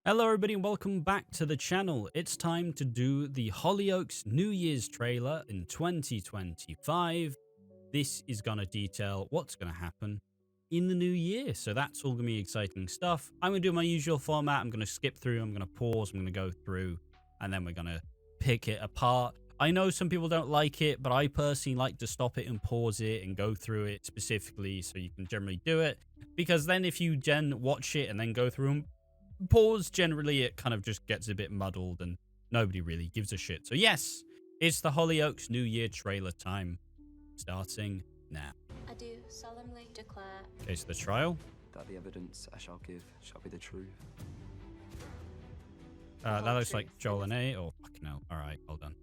Hello everybody and welcome back to the channel. It's time to do the Hollyoaks New Year's trailer in 2025. This is going to detail what's going to happen in the new year. So that's all going to be exciting stuff. I'm going to do my usual format. I'm going to skip through, I'm going to pause, I'm going to go through, and then we're going to pick it apart. I know some people don't like it, but I personally like to stop it and pause it and go through it specifically so you can generally do it. Because then if you watch it and then go through and pause, generally it kind of just gets a bit muddled and nobody really gives a shit. So yes, it's the Hollyoaks New Year trailer time, starting now. I do solemnly declare. Okay, so the trial. That the evidence I shall give shall be the truth. That looks like Joel and Abe. Oh, fucking hell. All right, hold on.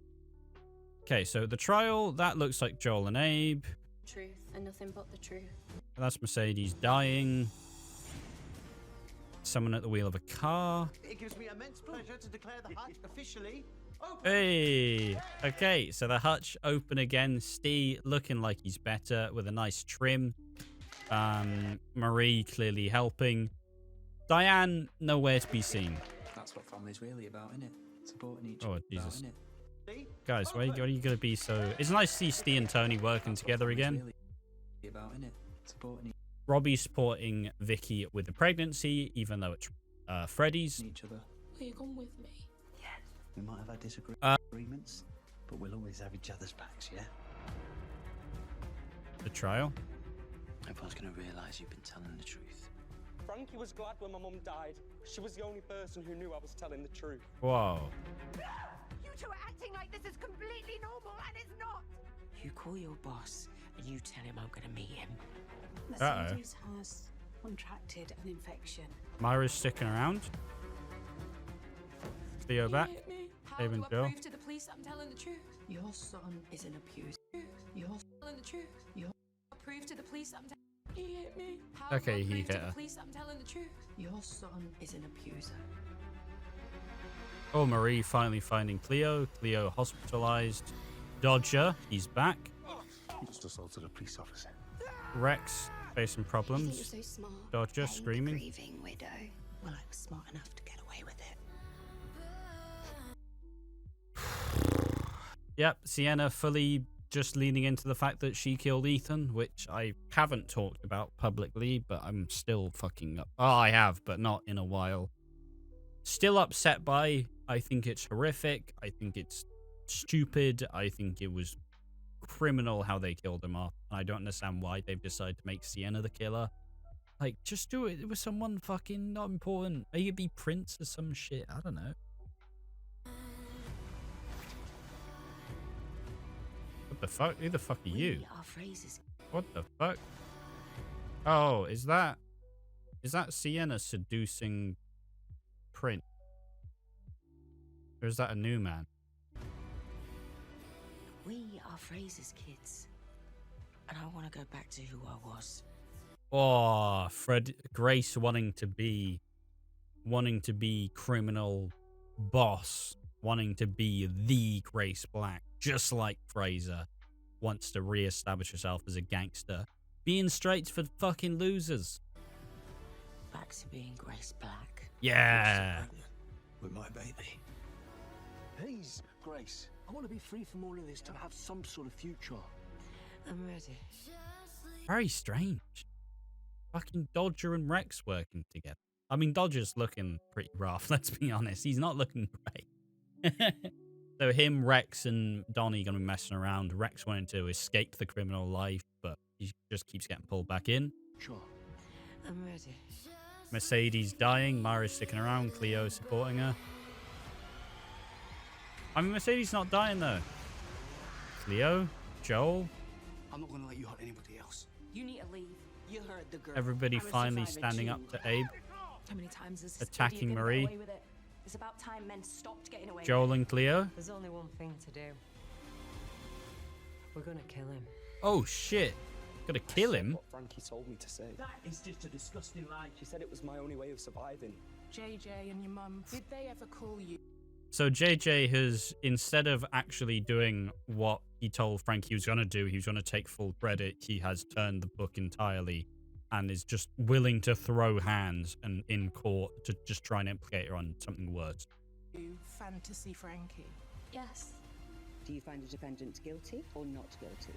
Okay, so the trial, that looks like Joel and Abe. Truth and nothing but the truth. That's Mercedes dying. Someone at the wheel of a car. It gives me immense pleasure to declare the hutch officially open. Hey! Okay, so the hutch open again. Steve looking like he's better with a nice trim. Marie clearly helping. Diane nowhere to be seen. That's what family's really about, innit? Supporting each Oh, other, Jesus. innit? Guys, why are you going to be so... It's nice to see Steve and Tony working together again. Really about, innit? Supporting Robbie supporting Vicky with the pregnancy, even though it's Freddie's. each other. Will you come with me? Yes. We might have our disagreements, but we'll always have each other's backs, yeah? The trial. Everyone's going to realise you've been telling the truth. Frankie was glad when my mum died. She was the only person who knew I was telling the truth. Whoa. You two are acting like this is completely normal, and it's not! You call your boss and you tell him I'm going to meet him. Mercedes has contracted an infection. Myra's sticking around. Cleo back. How Abe and do I Joel. prove to the police I'm telling the truth? Your son is an abuser. Your Telling the truth. Your- I prove to the police I'm He hit me. How Okay, do I he prove to hit the her. police I'm telling the truth? your son is an abuser. Oh, Marie finally finding Cleo. Cleo hospitalized. Dodger, he's back. Just assaulted a police officer. Rex facing problems. so smart. Dodger screaming. Grieving widow. Well, I was smart enough to get away with it. Yep, Sienna fully just leaning into the fact that she killed Ethan, which I haven't talked about publicly, but I'm still fucking up. Oh, I have, but not in a while. Still upset by. I think it's horrific. I think it's stupid. I think it was criminal how they killed him off. I don't understand why they've decided to make Sienna the killer. Like, just do it with someone fucking not important. Maybe it'd be Prince or some shit. I don't know. What the fuck? Who the fuck are you? We are Fraser's. What the fuck? Oh, is that Sienna seducing Prince? Or is that a new man? We are Fraser's kids. And I want to go back to who I was. Oh, Grace wanting to be criminal boss, wanting to be the Grace Black, just like Fraser wants to re-establish herself as a gangster, being straight for fucking losers. Back to being Grace Black. Yeah. With my baby. Please, Grace. I want to be free from all of this to have some sort of future. I'm ready. Very strange. Fucking Dodger and Rex working together. I mean, Dodger's looking pretty rough, let's be honest. He's not looking great. So him, Rex, and Donnie gonna be messing around. Rex wanting to escape the criminal life, but he just keeps getting pulled back in. Sure. I'm ready. Mercedes dying. Myra's sticking around. Cleo supporting her. I mean, Mercedes not dying, though. Cleo, Joel, I'm not going to let you hurt anybody else. You need to leave. You heard the girl. everybody I'm a finally survivor standing too. up to Abe. How many times has Attacking Marie. Get away with it? It's about time men stopped getting away Joel and Cleo. There's only one thing to do. We're going to kill him. Oh, shit. Gotta kill him. What Frankie told me to say. That is just a disgusting lie. She said it was my only way of surviving. JJ and your mum, did they ever call you? So JJ has, instead of actually doing what he told Frank he was going to do, he was going to take full credit. He has turned the book entirely and is just willing to throw hands and in court to just try and implicate her on something worse. You fantasy Frankie. Yes. Do you find the defendant guilty or not guilty?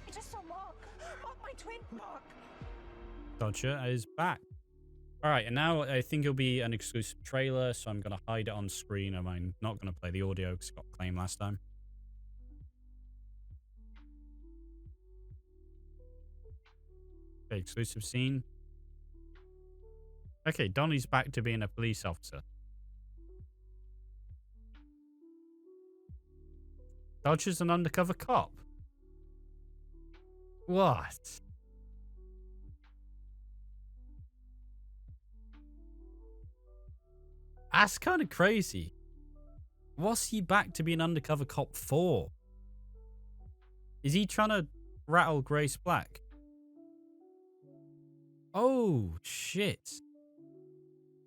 I just saw Mark. Mark, my twin. Mark. Dodger is back. All right, and now I think it'll be an exclusive trailer, so I'm going to hide it on screen. I'm not going to play the audio because it got claimed last time. Okay, exclusive scene. Okay, Donnie's back to being a police officer. Dodger's an undercover cop. What? That's kind of crazy. What's he back to be an undercover cop for? Is he trying to rattle Grace Black? Oh, shit.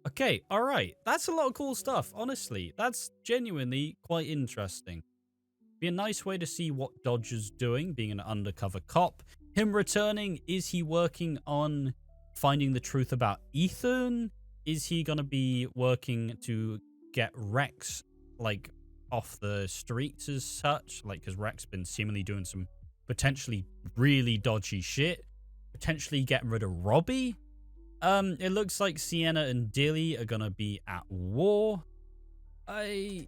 Okay, alright. That's a lot of cool stuff, honestly. That's genuinely quite interesting. Be a nice way to see what Dodger's doing, being an undercover cop. Him returning, is he working on finding the truth about Ethan? Is he going to be working to get Rex, like, off the streets as such? Like, because Rex been seemingly doing some potentially really dodgy shit. Potentially getting rid of Robbie. It looks like Sienna and Dilly are going to be at war. I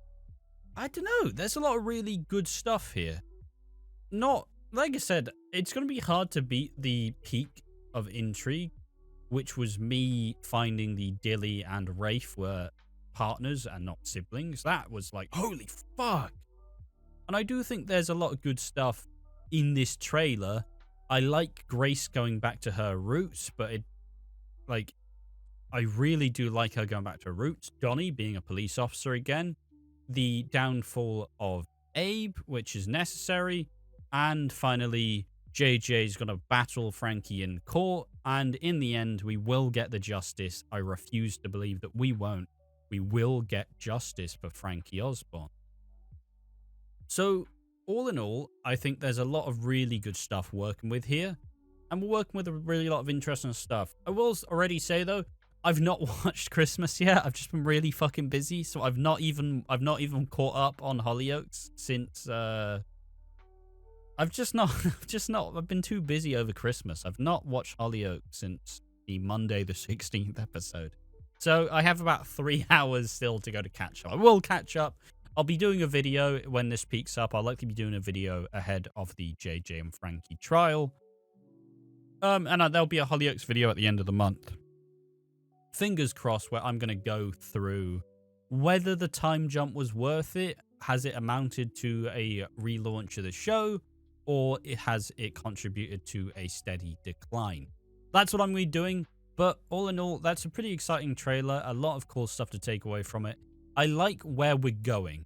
don't know. There's a lot of really good stuff here. Not, like I said, it's going to be hard to beat the peak of intrigue, which was me finding the Dilly and Rafe were partners and not siblings. That was like, holy fuck. And I do think there's a lot of good stuff in this trailer. I like Grace going back to her roots, but I really do like her going back to her roots. Donnie being a police officer again. The downfall of Abe, which is necessary. And finally, JJ's going to battle Frankie in court. And in the end, we will get the justice. I refuse to believe that we won't. We will get justice for Frankie Osborne. So, all in all, I think there's a lot of really good stuff working with here. And we're working with a really lot of interesting stuff. I will already say, though, I've not watched Christmas yet. I've just been really fucking busy. So I've not even caught up on Hollyoaks since... I've been too busy over Christmas. I've not watched Hollyoaks since the Monday the 16th episode. So I have about 3 hours still to go to catch up. I will catch up. I'll be doing a video when this peaks up. I'll likely be doing a video ahead of the JJ and Frankie trial. And there'll be a Hollyoaks video at the end of the month. Fingers crossed, where I'm going to go through whether the time jump was worth it. Has it amounted to a relaunch of the show? Or has it contributed to a steady decline? That's what I'm going to be doing. But all in all, that's a pretty exciting trailer. A lot of cool stuff to take away from it. I like where we're going.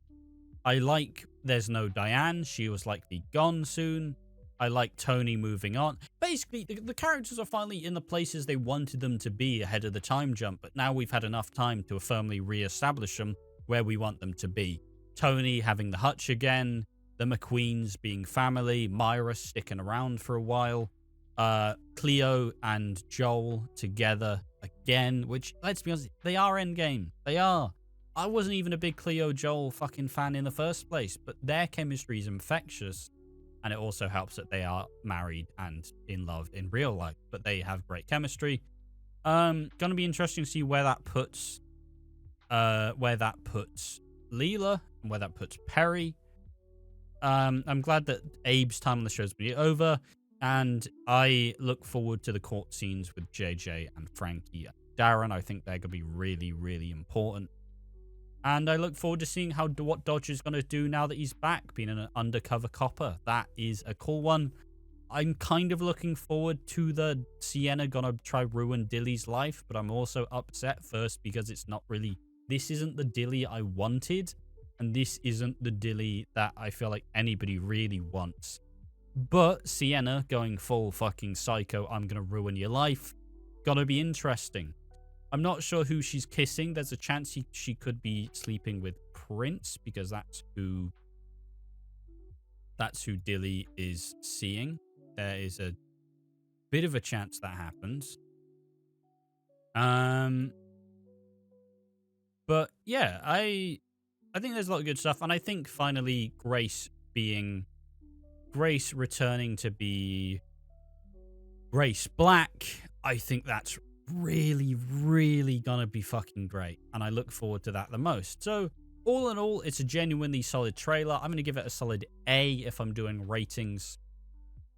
I like there's no Diane. She was likely gone soon. I like Tony moving on. Basically, the characters are finally in the places they wanted them to be ahead of the time jump. But now we've had enough time to firmly re-establish them where we want them to be. Tony having the hutch again. The McQueens being family. Myra sticking around for a while. Cleo and Joel together again. Which, let's be honest, they are endgame. They are. I wasn't even a big Cleo Joel fucking fan in the first place. But their chemistry is infectious. And it also helps that they are married and in love in real life. But they have great chemistry. Gonna be interesting to see where that puts Leela and where that puts Perry. I'm glad that Abe's time on the show's been over. And I look forward to the court scenes with JJ and Frankie and Darren. I think they're going to be really, really important. And I look forward to seeing what Dodger's going to do now that he's back, being an undercover copper. That is a cool one. I'm kind of looking forward to the Sienna going to try ruin Dilly's life, but I'm also upset first because it's not really... This isn't the Dilly I wanted, and this isn't the Dilly that I feel like anybody really wants. But Sienna going full fucking psycho, I'm going to ruin your life, gonna be interesting. I'm not sure who she's kissing. There's a chance she could be sleeping with Prince, because that's who that's who Dilly is seeing. There is a bit of a chance that happens. But yeah, I think there's a lot of good stuff, and I think finally Grace returning to be Grace Black, I think that's really, really gonna be fucking great, and I look forward to that the most. So all in all, it's a genuinely solid trailer. I'm gonna give it a solid A if I'm doing ratings.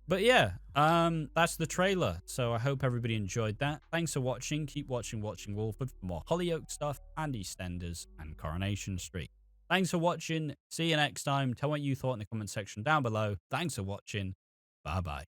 But yeah, that's the trailer. So I hope everybody enjoyed that. Thanks for watching. Keep watching Walford for more Hollyoaks stuff and EastEnders and Coronation Street. Thanks for watching. See you next time. Tell what you thought in the comment section down below. Thanks for watching. Bye-bye.